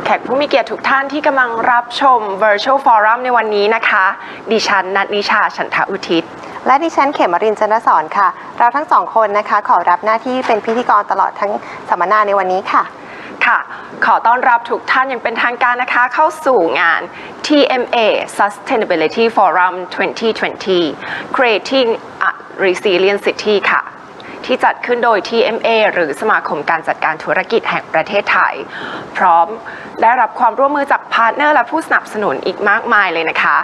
แขกผู้มีเกียรติทุกท่านที่กำลังรับชม Virtual Forum ในวันนี้นะคะดิฉันณัฐนิชา ฉันทอุทิศและดิฉันเขมรินทร์ จันทสอนค่ะเราทั้งสองคนนะคะขอรับหน้าที่เป็นพิธีกรตลอดทั้งสัมมนาในวันนี้ค่ะขอต้อนรับทุกท่านอย่างเป็นทางการนะคะเข้าสู่งาน TMA Sustainability Forum 2020 Creating a Resilient City ค่ะที่จัดขึ้นโดย TMA หรือสมาคมการจัดการธุรกิจแห่งประเทศไทยพร้อมได้รับความร่วมมือจากพาร์ทเนอร์และผู้สนับสนุนอีกมากมายเลยนะคะ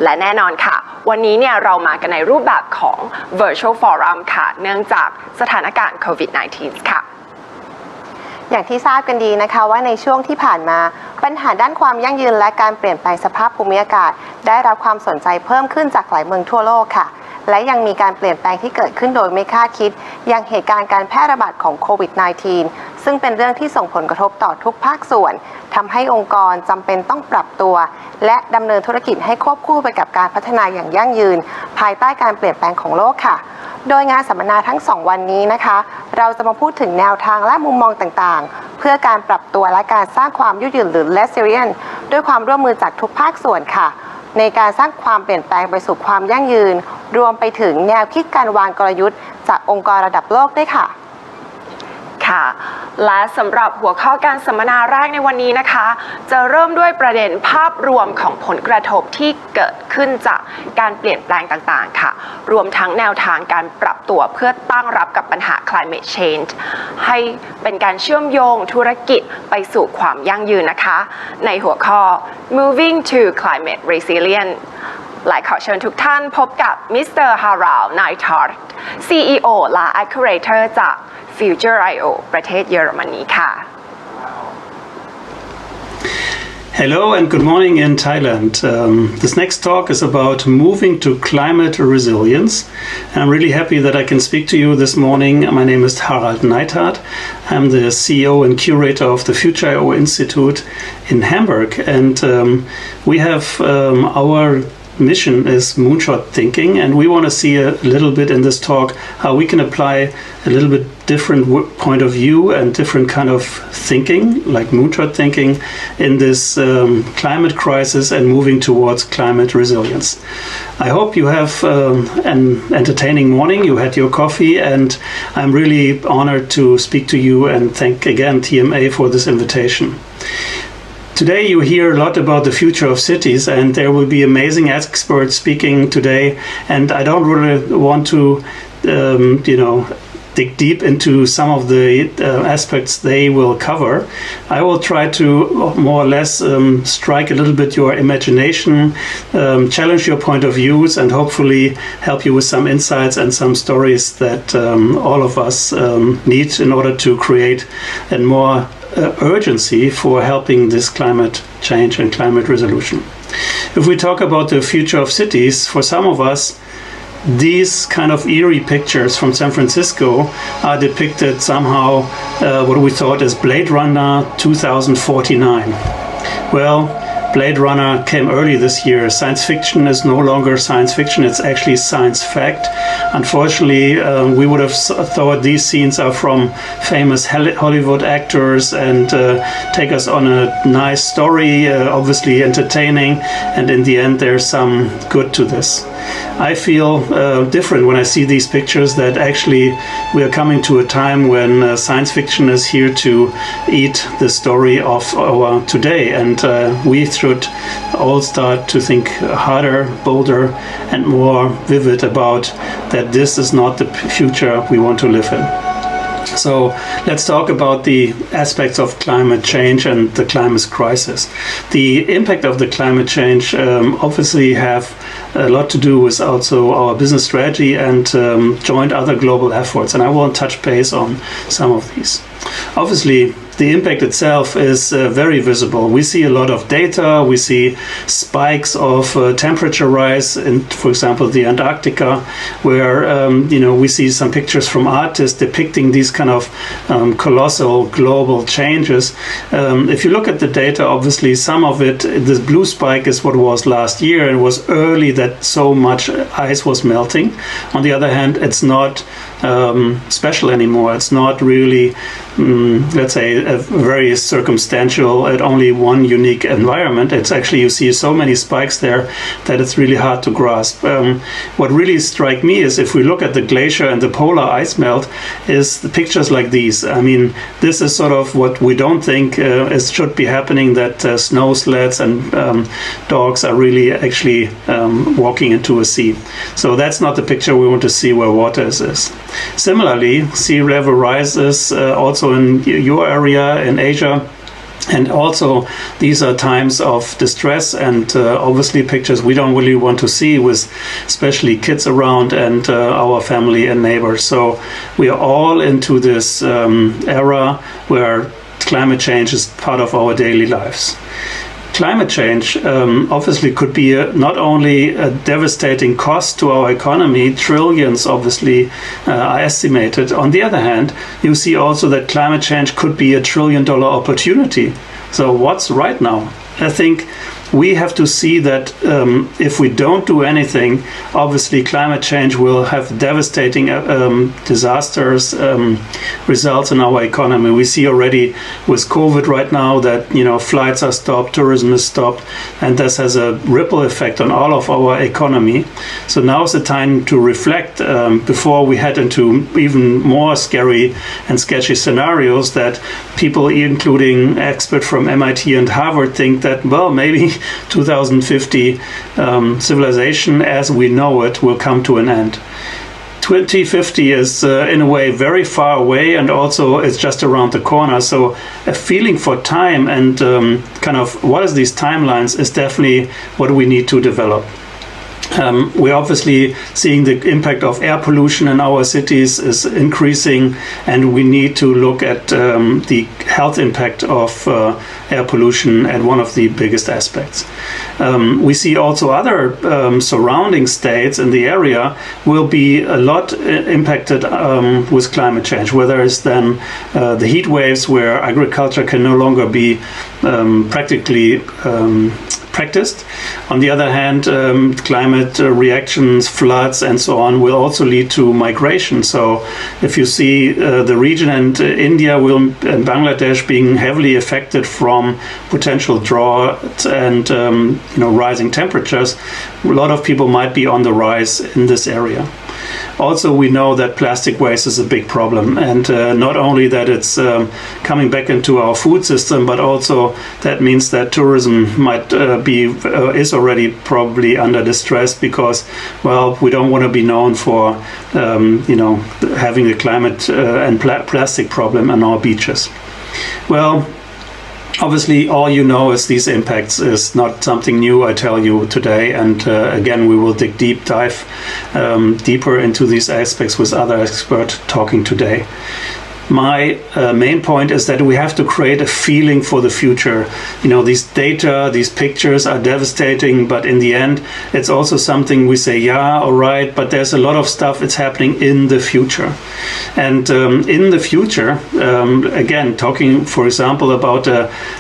และแน่นอนค่ะวันนี้เนี่ยเรามากันในรูปแบบของ Virtual Forum ค่ะเนื่องจากสถานการณ์ COVID-19 ค่ะอย่างที่ทราบกันดีนะคะว่าในช่วงที่ผ่านมาปัญหาด้านความยั่งยืนและการเปลี่ยนแปลงสภาพภูมิอากาศได้รับความสนใจเพิ่มขึ้นจากหลายเมืองทั่วโลกค่ะและยังมีการเปลี่ยนแปลงที่เกิดขึ้นโดยไม่คาดคิดอย่างเหตุการณ์การแพร่ระบาดของโควิด -19 ซึ่งเป็นเรื่องที่ส่งผลกระทบต่อทุกภาคส่วนทำให้องค์กรจำเป็นต้องปรับตัวและดำเนินธุรกิจให้ควบคู่ไปกับการพัฒนาอย่างยั่งยืนภายใต้การเปลี่ยนแปลงของโลกค่ะโดยงานสัมมนาทั้ง2วันนี้นะคะเราจะมาพูดถึงแนวทางและมุมมองต่างๆเพื่อการปรับตัวและการสร้างความยืดหยุ่นหรือ resilient ด้วยความร่วมมือจากทุกภาคส่วนค่ะในการสร้างความเปลี่ยนแปลงไปสู่ความยั่งยืนรวมไปถึงแนวคิดการวางกลยุทธ์จากองค์กรระดับโลกด้วยค่ะและสำหรับหัวข้อการสัมมนาแรกในวันนี้นะคะจะเริ่มด้วยประเด็นภาพรวมของผลกระทบที่เกิดขึ้นจากการเปลี่ยนแปลงต่างๆค่ะรวมทั้งแนวทางการปรับตัวเพื่อตั้งรับกับปัญหา climate change ให้เป็นการเชื่อมโยงธุรกิจไปสู่ความยั่งยืนนะคะในหัวข้อ moving to climate resilient หลายขอเชิญทุกท่านพบกับมิสเตอร์ Harald Neidhardt CEO และ Curator จาก Feesui ประเทศเยอรมนีค่ะ Hello and good morning in Thailand. This next talk is about moving to climate resilience. I'm really happy that I can speak to you this morning. My name is Harald Neidhardt. I'm the CEO and curator of the Feesui Institute in Hamburg, and we have our mission is Moonshot Thinking, and we want to see a little bit in this talk how we can apply a little bit different point of view and different kind of thinking, like Moonshot Thinking, in this climate crisis and moving towards climate resilience. I hope you have an entertaining morning, you had your coffee, and I'm really honored to speak to you and thank again TMA for this invitation. Today you hear a lot about the future of cities, and there will be amazing experts speaking today, and I don't really want to dig deep into some of the aspects they will cover. I will try to more or less strike a little bit your imagination, challenge your point of views, and hopefully help you with some insights and some stories that all of us need in order to create a more urgency for helping this climate change and climate resolution. If we talk about the future of cities, for some of us, these kind of eerie pictures from San Francisco are depicted somehow what we thought as Blade Runner 2049. Well, Blade Runner came early this year. Science fiction is no longer science fiction, it's actually science fact. Unfortunately, we would have thought these scenes are from famous Hollywood actors and take us on a nice story, obviously entertaining, and in the end there's some good to this. I feel different when I see these pictures, that actually we are coming to a time when science fiction is here to eat the story of our today, and we should all start to think harder, bolder, and more vivid about that this is not the future we want to live in. So let's talk about the aspects of climate change and the climate crisis. The impact of the climate change obviously have a lot to do with also our business strategy and joint other global efforts, and I will touch base on some of these. Obviously, the impact itself is very visible. We see a lot of data, we see spikes of temperature rise in, for example, the Antarctica, where we see some pictures from artists depicting these kind of colossal global changes. If you look at the data, obviously some of it, this blue spike is what was last year, and it was early that so much ice was melting. On the other hand, it's not special anymore. It's not really, let's say, a very circumstantial at only one unique environment. It's actually, you see so many spikes there that it's really hard to grasp. What really strike me is if we look at the glacier and the polar ice melt, is the pictures like these. I mean, this is sort of what we don't think should be happening, that snow sleds and dogs are really actually walking into a sea. So that's not the picture we want to see where water is. Similarly, sea level rises also in your area in Asia. And also, these are times of distress and obviously pictures we don't really want to see, with especially kids around and our family and neighbors. So we are all into this era where climate change is part of our daily lives. Climate change obviously could be not only a devastating cost to our economy, trillions obviously are estimated. On the other hand, you see also that climate change could be $1 trillion opportunity. So what's right now? I think we have to see that if we don't do anything, obviously climate change will have devastating disasters, results in our economy. We see already with COVID right now that, you know, flights are stopped, tourism is stopped, and this has a ripple effect on all of our economy. So now is the time to reflect before we head into even more scary and sketchy scenarios that people, including experts from MIT and Harvard, think that, well, maybe 2050 civilization as we know it will come to an end. 2050 is in a way very far away, and also it's just around the corner. So a feeling for time and kind of what is these timelines is definitely what we need to develop. We're obviously seeing the impact of air pollution in our cities is increasing, and we need to look at the health impact of air pollution as one of the biggest aspects. We see also other surrounding states in the area will be a lot impacted with climate change, whether it's then the heat waves where agriculture can no longer be practically practiced. On the other hand, climate reactions, floods, and so on will also lead to migration. So if you see the region and India and Bangladesh being heavily affected from potential drought and rising temperatures, a lot of people might be on the rise in this area. Also, we know that plastic waste is a big problem, and not only that it's coming back into our food system, but also that means that tourism might is already probably under distress because, well, we don't want to be known for having a climate and plastic problem on our beaches. Well, obviously, all you know is these impacts is not something new, I tell you today. And again, we will dive deeper into these aspects with other experts talking today. My main point is that we have to create a feeling for the future. You know, these data, these pictures are devastating, but in the end, it's also something we say, yeah, all right, but there's a lot of stuff that's happening in the future. And in the future, again, talking, for example, about,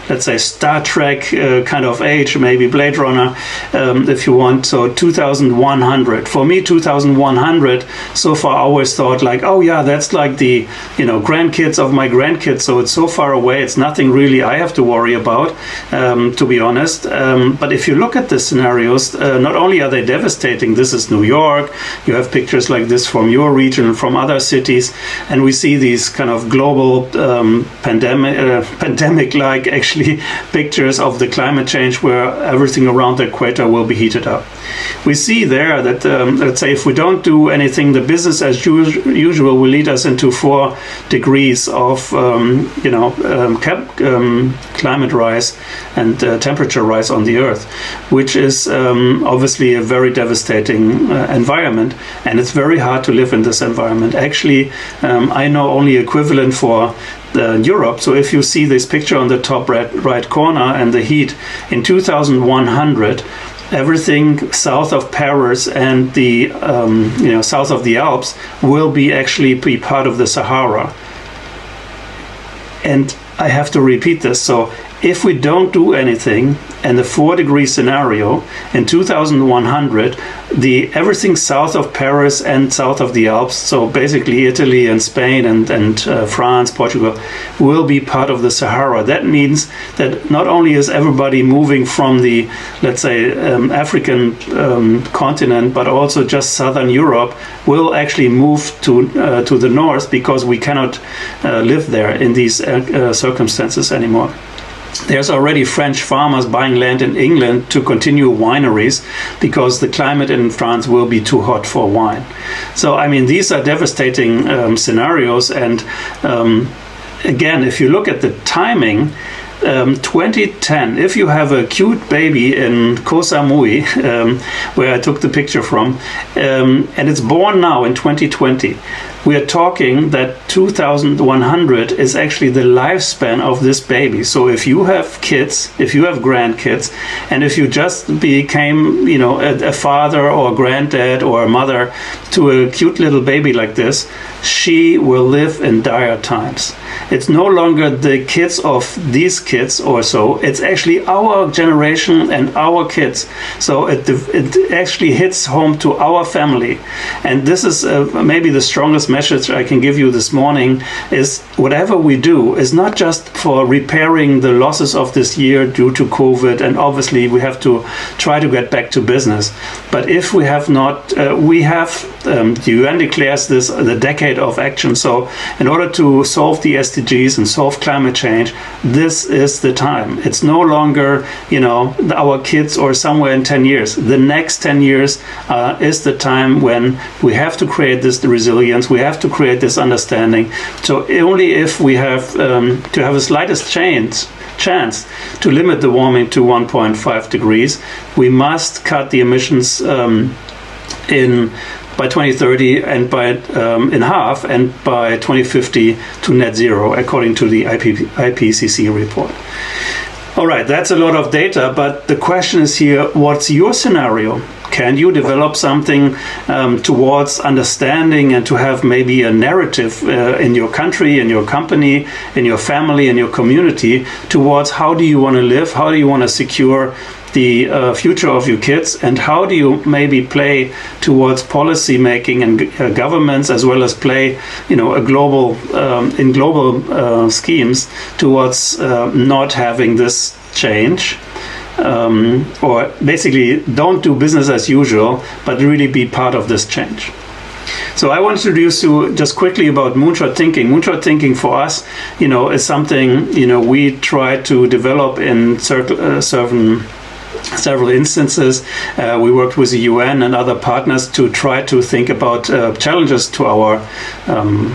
let's say, Star Trek kind of age, maybe Blade Runner, if you want. So 2100. For me, 2100, so far I always thought like, oh yeah, that's like the, grandkids of my grandkids, so it's so far away, it's nothing really I have to worry about, to be honest. But if you look at the scenarios, not only are they devastating, this is New York, you have pictures like this from your region, from other cities, and we see these kind of global pandemic-like actually pictures of the climate change where everything around the equator will be heated up. We see there that, let's say, if we don't do anything, the business as usual will lead us into 4 degrees of climate rise and temperature rise on the Earth, which is obviously a very devastating environment, and it's very hard to live in this environment. Actually, I know only equivalent for Europe. So if you see this picture on the top right corner and the heat in 2100, everything south of Paris and the south of the Alps will be part of the Sahara. And I have to repeat this. So if we don't do anything, and the 4-degree scenario in 2100, everything south of Paris and south of the Alps, so basically Italy and Spain and France, Portugal, will be part of the Sahara. That means that not only is everybody moving from the, let's say, African continent, but also just southern Europe will actually move to the north, because we cannot live there in these circumstances anymore. There's already French farmers buying land in England to continue wineries, because the climate in France will be too hot for wine. So, I mean, these are devastating scenarios. And again, if you look at the timing, 2010, if you have a cute baby in Koh Samui, where I took the picture from, and it's born now in 2020, we are talking that 2100 is actually the lifespan of this baby. So if you have kids, if you have grandkids, and if you just became, you know, a father or a granddad or a mother to a cute little baby like this, she will live in dire times. It's no longer the kids of these kids or so, it's actually our generation and our kids. So it actually hits home to our family. And this is maybe the strongest message I can give you this morning, is whatever we do is not just for repairing the losses of this year due to COVID, and obviously we have to try to get back to business. But if we have not, the UN declares this the decade of action. So in order to solve the SDGs and solve climate change, this is the time. It's no longer, you know, our kids or somewhere in 10 years. The next 10 years is the time when we have to create this resilience. We have to create this understanding. So only if we have to have the slightest chance to limit the warming to 1.5 degrees, we must cut the emissions by 2030 and in half, and by 2050 to net zero, according to the IPCC report. All right, that's a lot of data, but the question is here, what's your scenario? Can you develop something towards understanding and to have maybe a narrative in your country, in your company, in your family, in your community, towards how do you want to live, how do you want to secure the future of your kids, and how do you maybe play towards policy making and governments, as well as play, you know, a global in global schemes towards not having this change, or basically don't do business as usual, but really be part of this change. So I want to introduce you just quickly about Moonshot Thinking. Moonshot Thinking for us, you know, is something, you know, we try to develop in several instances. We worked with the UN and other partners to try to think about challenges to our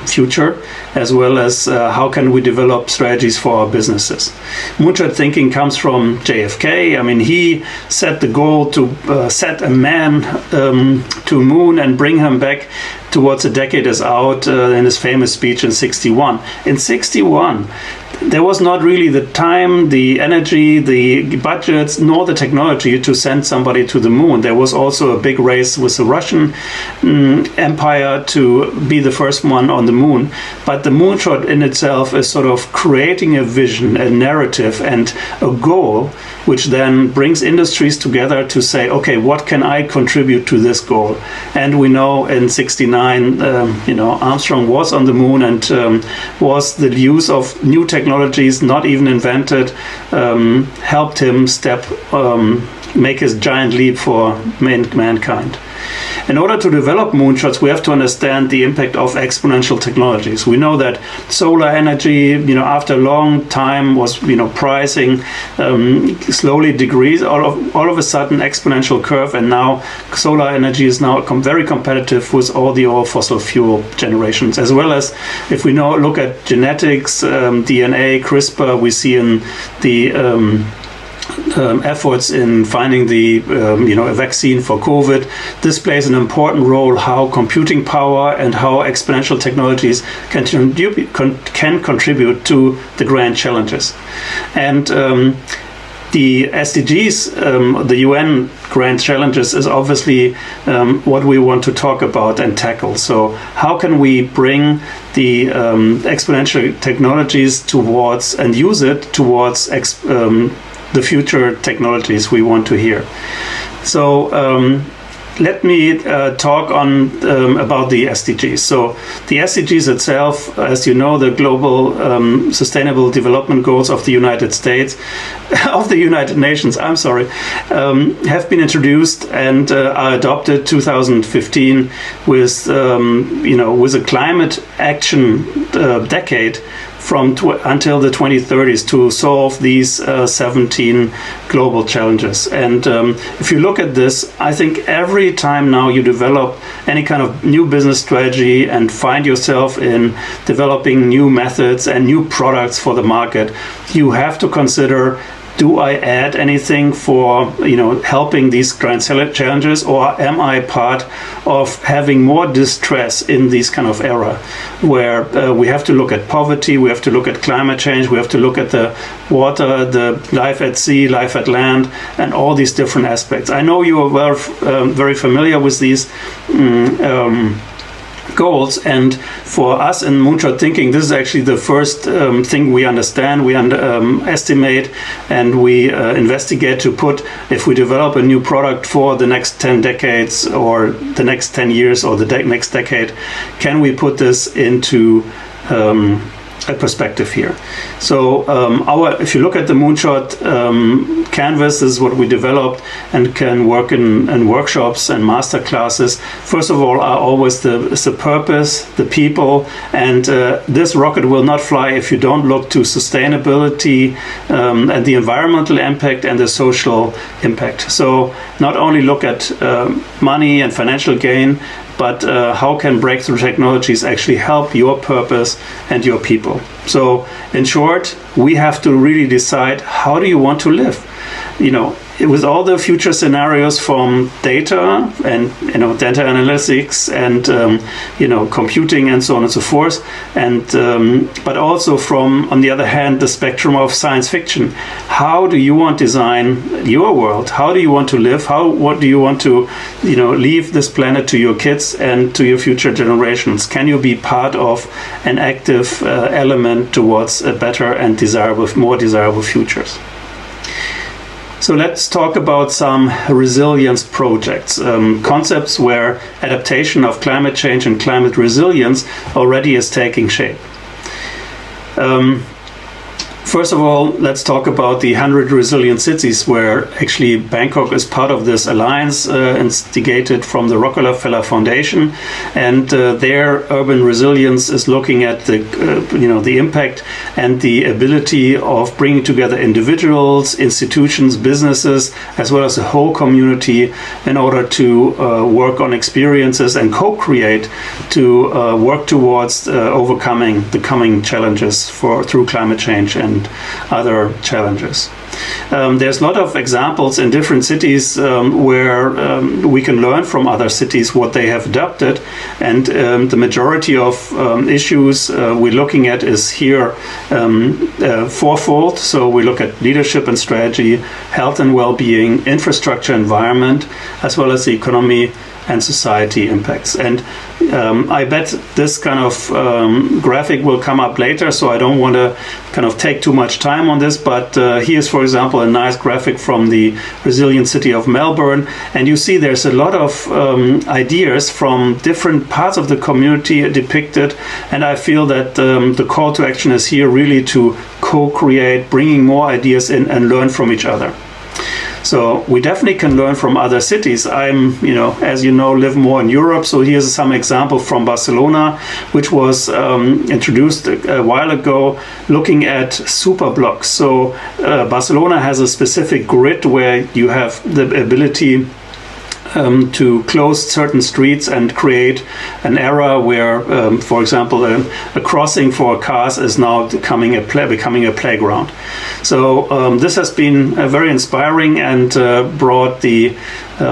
future, as well as how can we develop strategies for our businesses. Moonshot Thinking comes from JFK. I mean, he set the goal to set a man to moon and bring him back towards a decade is out in his famous speech in 61. In 61, there was not really the time, the energy, the budgets, nor the technology to send somebody to the moon. There was also a big race with the Russian empire to be the first one on the moon. But the moonshot in itself is sort of creating a vision, a narrative, and a goal, which then brings industries together to say, okay, what can I contribute to this goal? And we know in 69, you know, Armstrong was on the moon, and was the use of new technologies not even invented, helped him make his giant leap for mankind. In order to develop moonshots, we have to understand the impact of exponential technologies. We know that solar energy, you know, after a long time was, you know, pricing slowly decrease. All of a sudden, exponential curve, and now solar energy is now very competitive with all the old fossil fuel generations. As well as, if we look at genetics, DNA, CRISPR, we see in the efforts in finding the a vaccine for COVID. This plays an important role, how computing power and how exponential technologies can contribute to the grand challenges. And the SDGs, the UN grand challenges is obviously what we want to talk about and tackle. So how can we bring the exponential technologies towards and use it towards the future technologies we want to hear? So let me talk on about the SDGs. So the SDGs itself, as you know, the Global Sustainable Development Goals of the United States, of the United Nations, I'm sorry, have been introduced and are adopted 2015 with, with a climate action decade from until the 2030s to solve these 17 global challenges. And if you look at this, I think every time now you develop any kind of new business strategy and find yourself in developing new methods and new products for the market, you have to consider, do I add anything for helping these grand challenges, or am I part of having more distress in this kind of era where we have to look at poverty, we have to look at climate change, we have to look at the water, the life at sea, life at land, and all these different aspects. I know you are very familiar with these goals, and for us in Moonshot Thinking, this is actually the first thing we understand, we estimate, and we investigate to put, if we develop a new product for the next 10 decades or the next 10 years or the next decade, can we put this into a perspective here. So if you look at the Moonshot canvas, this is what we developed and can work in workshops and master classes. First of all, are always the purpose, the people, and this rocket will not fly if you don't look to sustainability and the environmental impact and the social impact. So not only look at money and financial gain, but how can breakthrough technologies actually help your purpose and your people? So in short, we have to really decide, how do you want to live? With all the future scenarios from data and data analytics and computing and so on and so forth, and but also from, on the other hand, the spectrum of science fiction. How do you want to design your world? How do you want to live? What do you want to leave this planet to your kids and to your future generations? Can you be part of an active element towards a better and more desirable futures? So let's talk about some resilience projects, concepts where adaptation of climate change and climate resilience already is taking shape. First of all, let's talk about the 100 Resilient Cities, where actually Bangkok is part of this alliance instigated from the Rockefeller Foundation, and their urban resilience is looking at the impact and the ability of bringing together individuals, institutions, businesses, as well as the whole community in order to work on experiences and co-create to work towards overcoming the coming challenges through climate change and other challenges. There's a lot of examples in different cities where we can learn from other cities what they have adopted, and the majority of issues we're looking at is here fourfold. So we look at leadership and strategy, health and well-being, infrastructure, environment, as well as the economy and society impacts. And I bet this kind of graphic will come up later, so I don't want to kind of take too much time on this, but here's, for example, a nice graphic from the resilient city of Melbourne, and you see there's a lot of ideas from different parts of the community depicted, and I feel that the call to action is here really to co-create, bringing more ideas in and learn from each other. So we definitely can learn from other cities. As you know, live more in Europe. So here's some example from Barcelona, which was introduced a while ago, looking at superblocks. So Barcelona has a specific grid where you have the ability to close certain streets and create an era where, for example, a crossing for cars is now becoming a playground. So this has been very inspiring and brought the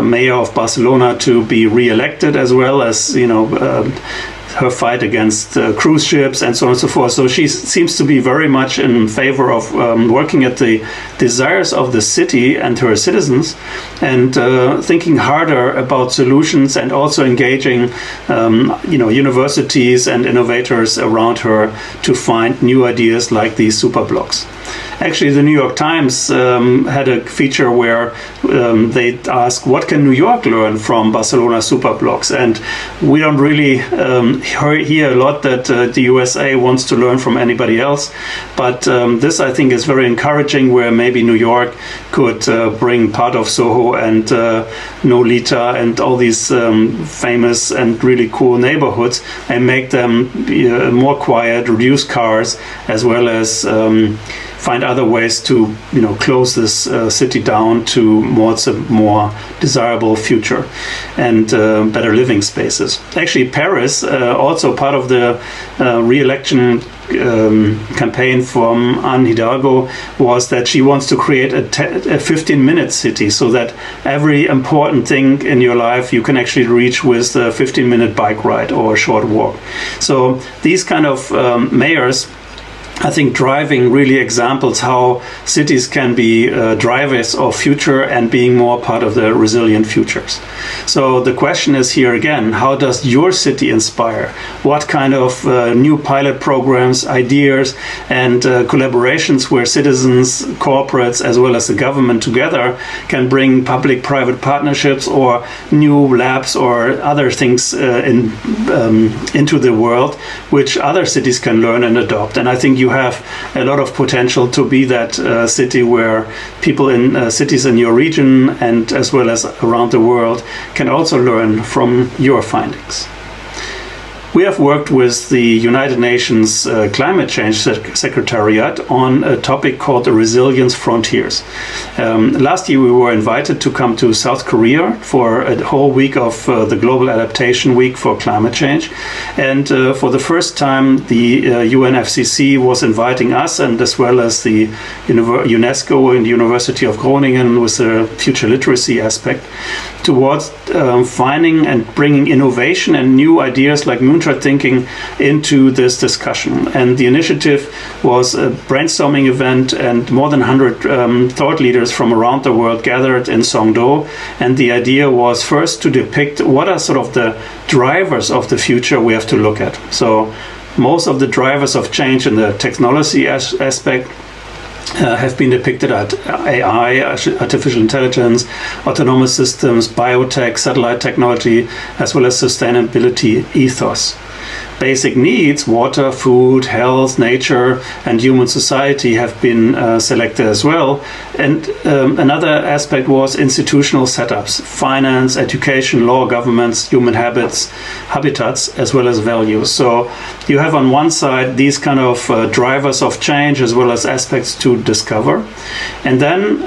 mayor of Barcelona to be re-elected, as well as her fight against cruise ships and so on and so forth. So she seems to be very much in favor of working at the desires of the city and her citizens, and thinking harder about solutions, and also engaging universities and innovators around her to find new ideas like these superblocks. Actually, the New York Times had a feature where they ask, what can New York learn from Barcelona Superblocks? And we don't really hear a lot that the USA wants to learn from anybody else. But this, I think, is very encouraging, where maybe New York could bring part of Soho and Nolita and all these famous and really cool neighborhoods and make them more quiet, reduce cars, as well as find other ways to close this city down towards a more desirable future and better living spaces. Actually, Paris, also part of the re-election campaign from Anne Hidalgo, was that she wants to create a 15-minute city, so that every important thing in your life you can actually reach with a 15-minute bike ride or a short walk. So these kind of mayors, I think, driving really examples how cities can be drivers of future and being more part of the resilient futures. So the question is here again, how does your city inspire? What kind of new pilot programs, ideas, and collaborations where citizens, corporates, as well as the government together can bring public-private partnerships or new labs or other things into the world, which other cities can learn and adopt? And I think you have a lot of potential to be that city where people in cities in your region and as well as around the world can also learn from your findings. We have worked with the United Nations Climate Change Secretariat on a topic called the Resilience Frontiers. Last year we were invited to come to South Korea for a whole week of the Global Adaptation Week for Climate Change. And for the first time the UNFCCC was inviting us, and as well as the UNESCO and the University of Groningen with the future literacy aspect, towards finding and bringing innovation and new ideas like Moonshot Thinking into this discussion. And the initiative was a brainstorming event, and more than 100 thought leaders from around the world gathered in Songdo. And the idea was first to depict what are sort of the drivers of the future we have to look at. So most of the drivers of change in the technology aspect have been depicted at AI, artificial intelligence, autonomous systems, biotech, satellite technology, as well as sustainability ethos. Basic needs, water, food, health, nature, and human society have been selected as well. And another aspect was institutional setups, finance, education, law, governments, human habitats, as well as values. So you have on one side these kind of drivers of change as well as aspects to discover. And then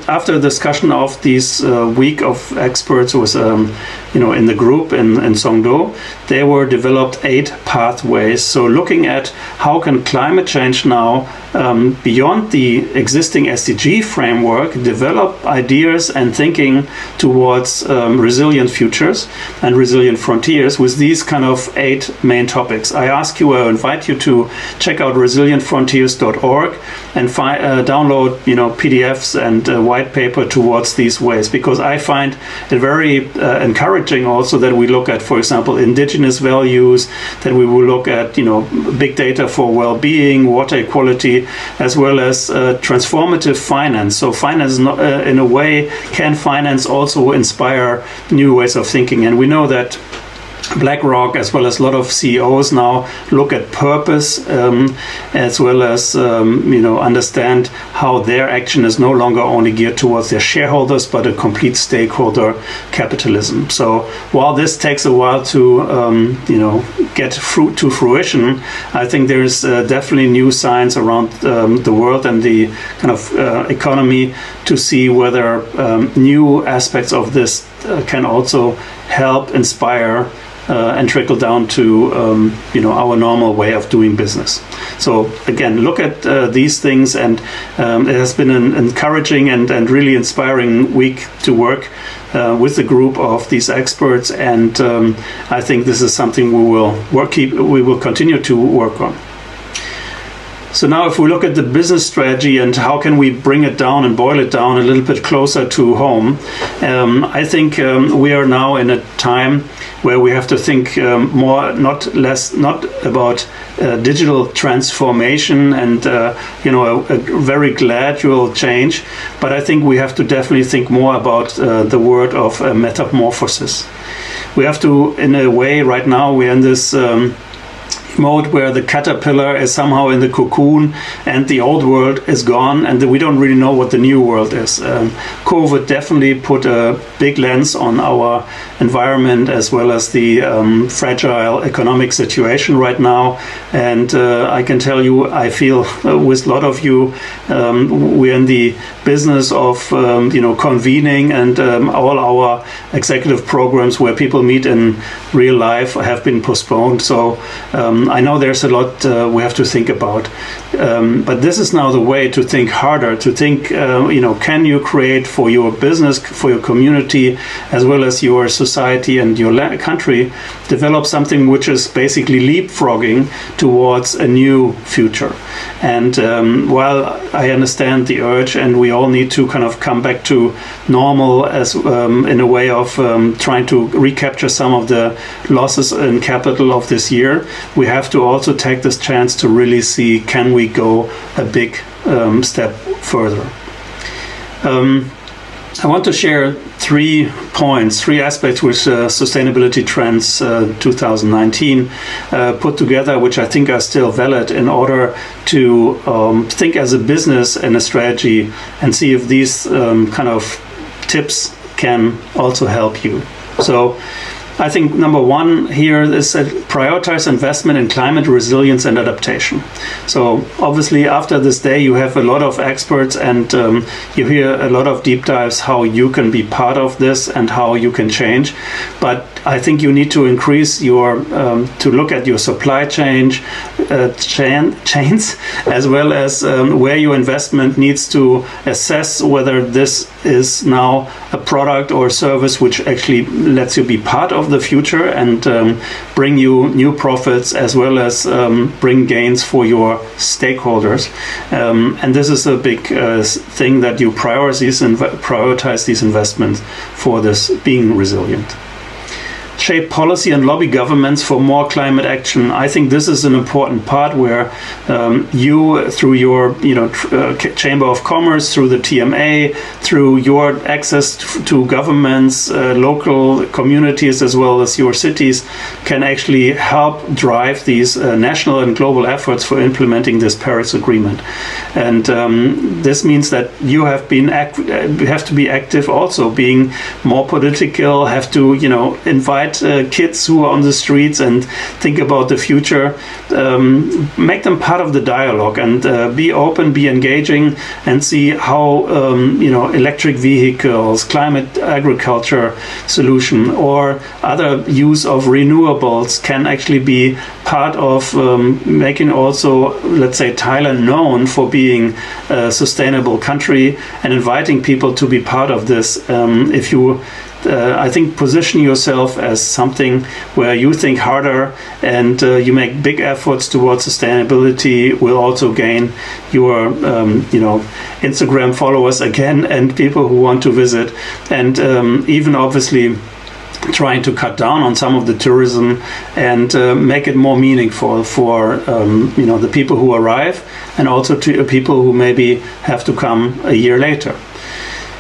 after the discussion of this week of experts was in the group in Songdo, there were developed 8 pathways. So looking at how can climate change now, beyond the existing SDG framework, develop ideas and thinking towards resilient futures and resilient frontiers with these kind of 8 main topics. I invite you to check out resilientfrontiers.org and download PDFs and white paper towards these ways, because I find it very encouraging also that we look at, for example, indigenous values, that we will look at big data for well-being, water equality, as well as transformative finance. So finance in a way, can finance also inspire new ways of thinking? And we know that BlackRock, as well as a lot of CEOs now, look at purpose, as well as understand how their action is no longer only geared towards their shareholders, but a complete stakeholder capitalism. So while this takes a while to get to fruition, I think there is definitely new science around the world and the kind of economy to see whether new aspects of this can also help inspire and trickle down to our normal way of doing business. So again, look at these things, and it has been an encouraging and really inspiring week to work with the group of these experts, and I think this is something we will continue to work on. So now if we look at the business strategy and how can we bring it down and boil it down a little bit closer to home, I think we are now in a time where we have to think more, not about digital transformation and a very gradual change, but I think we have to definitely think more about the word of metamorphosis. We have to, in a way, right now we're in this mode where the caterpillar is somehow in the cocoon and the old world is gone, and we don't really know what the new world is. COVID definitely put a big lens on our environment as well as the fragile economic situation right now, and I can tell you, I feel with a lot of you, we're in the business of convening, and all our executive programs where people meet in real life have been postponed. So I know there's a lot we have to think about, but this is now the way to think harder, to think, can you create for your business, for your community, as well as your society and your country, develop something which is basically leapfrogging towards a new future. And while I understand the urge, and we all need to kind of come back to normal as in a way of trying to recapture some of the losses in capital of this year, we have to also take this chance to really see, can we go a big step further. I want to share 3 aspects which Sustainability Trends 2019 put together, which I think are still valid in order to think as a business and a strategy, and see if these kind of tips can also help you. So I think number 1 here is that prioritize investment in climate resilience and adaptation. So obviously after this day you have a lot of experts, and you hear a lot of deep dives how you can be part of this and how you can change. But I think you need to increase your to look at your supply chains as well as where your investment needs to assess whether this is now a product or service which actually lets you be part of the future and bring you new profits, as well as bring gains for your stakeholders. And this is a big thing, that you prioritize these investments for this being resilient. Shape policy and lobby governments for more climate action. I think this is an important part where you, through your Chamber of Commerce, through the TMA, through your access to governments, local communities, as well as your cities, can actually help drive these national and global efforts for implementing this Paris Agreement. And this means that you have to be active, also being more political, have to invite kids who are on the streets and think about the future, make them part of the dialogue, and be open, be engaging, and see how electric vehicles, climate agriculture solution, or other use of renewables can actually be part of making also, let's say, Thailand known for being a sustainable country, and inviting people to be part of this. If you I think position yourself as something where you think harder and you make big efforts towards sustainability, will also gain your Instagram followers again, and people who want to visit, and even obviously trying to cut down on some of the tourism and make it more meaningful for the people who arrive, and also to people who maybe have to come a year later.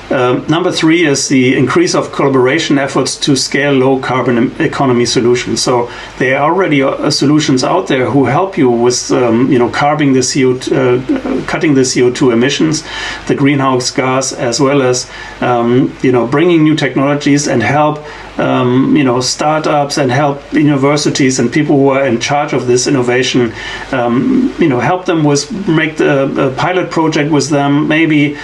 Number 3 is the increase of collaboration efforts to scale low carbon economy solutions. So there are already solutions out there who help you with cutting the CO2 emissions, the greenhouse gas, as well as bringing new technologies, and help startups and help universities and people who are in charge of this innovation, help them with make a pilot project with them, maybe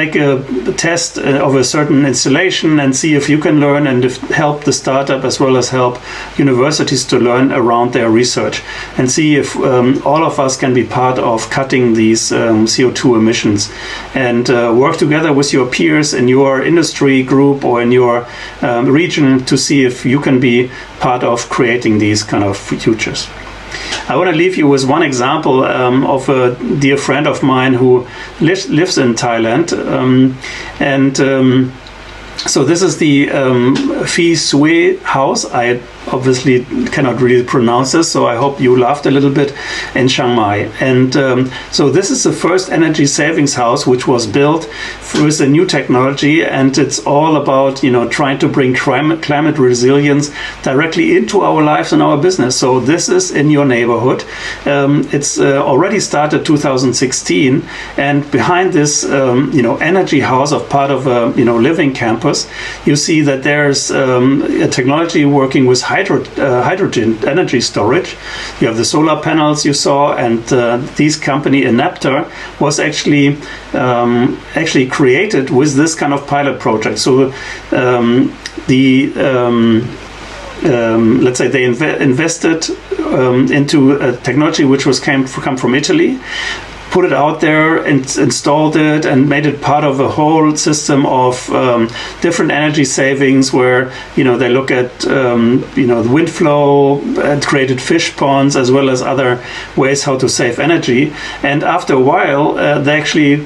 make a test of a certain installation and see if you can learn and help the startup as well as help universities to learn around their research and see if all of us can be part of cutting these CO2 emissions and work together with your peers in your industry group or in your region to see if you can be part of creating these kind of futures. I want to leave you with one example of a dear friend of mine who lives in Thailand. So this is the Feesui House. I obviously cannot really pronounce this, so I hope you laughed a little bit, in Chiang Mai. And so this is the first energy savings house which was built with a new technology, and it's all about trying to bring climate resilience directly into our lives and our business. So this is in your neighborhood. It's already started 2016, and behind this energy house of part of a living campus, you see that there's a technology working with hydrogen energy storage. You have the solar panels you saw, and this company Neidhardt was actually created with this kind of pilot project. So let's say they invested into a technology which was come from Italy, put it out there and installed it and made it part of a whole system of different energy savings where they look at the wind flow and created fish ponds as well as other ways how to save energy. And after a while they actually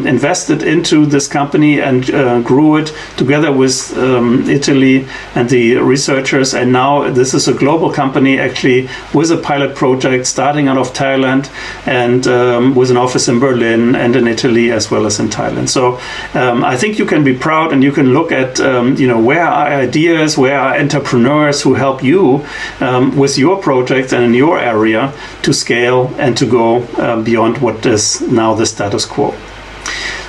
invested into this company and grew it together with Italy and the researchers, and now this is a global company actually with a pilot project starting out of Thailand and with an office in Berlin and in Italy as well as in Thailand. So I think you can be proud and you can look at where are ideas, where are entrepreneurs who help you with your projects and in your area to scale and to go beyond what is now the status quo.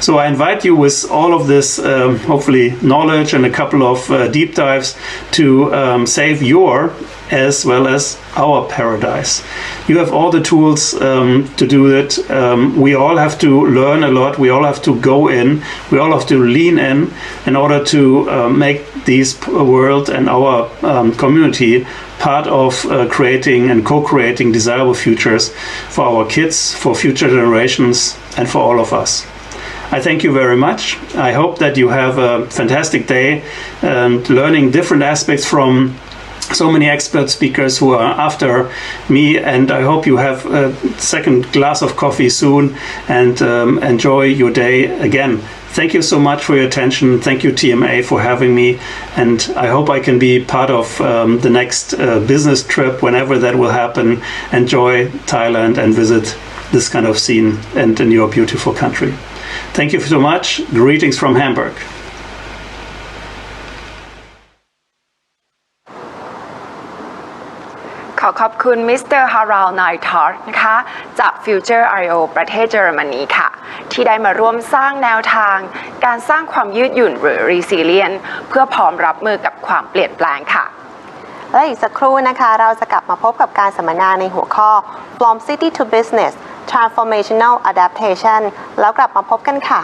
So I invite you with all of this, hopefully, knowledge and a couple of deep dives to save your as well as our paradise. You have all the tools to do it. We all have to learn a lot. We all have to go in. We all have to lean in order to make this world and our community part of creating and co-creating desirable futures for our kids, for future generations, and for all of us. I thank you very much. I hope that you have a fantastic day and learning different aspects from so many expert speakers who are after me, and I hope you have a second glass of coffee soon and enjoy your day again. Thank you so much for your attention. Thank you, TMA, for having me, and I hope I can be part of the next business trip whenever that will happen. Enjoy Thailand and visit this kind of scene and in your beautiful country. Thank you so much. Greetings from Hamburg. ขอขอบคุณมิสเตอร์ฮาราลด์ ไนทาร์ทนะคะจาก Future I/O ประเทศเยอรมนีค่ะที่ได้มาร่วมสร้างแนวทางการสร้างความยืดหยุ่นหรือ Resilient เพื่อพร้อมรับมือกับความเปลี่ยนแปลงค่ะและอีกสักครู่นะคะเราจะกลับมาพบกับการสัมมนาในหัวข้อ From City to Business Transformational Adaptation แล้วกลับมาพบกันค่ะ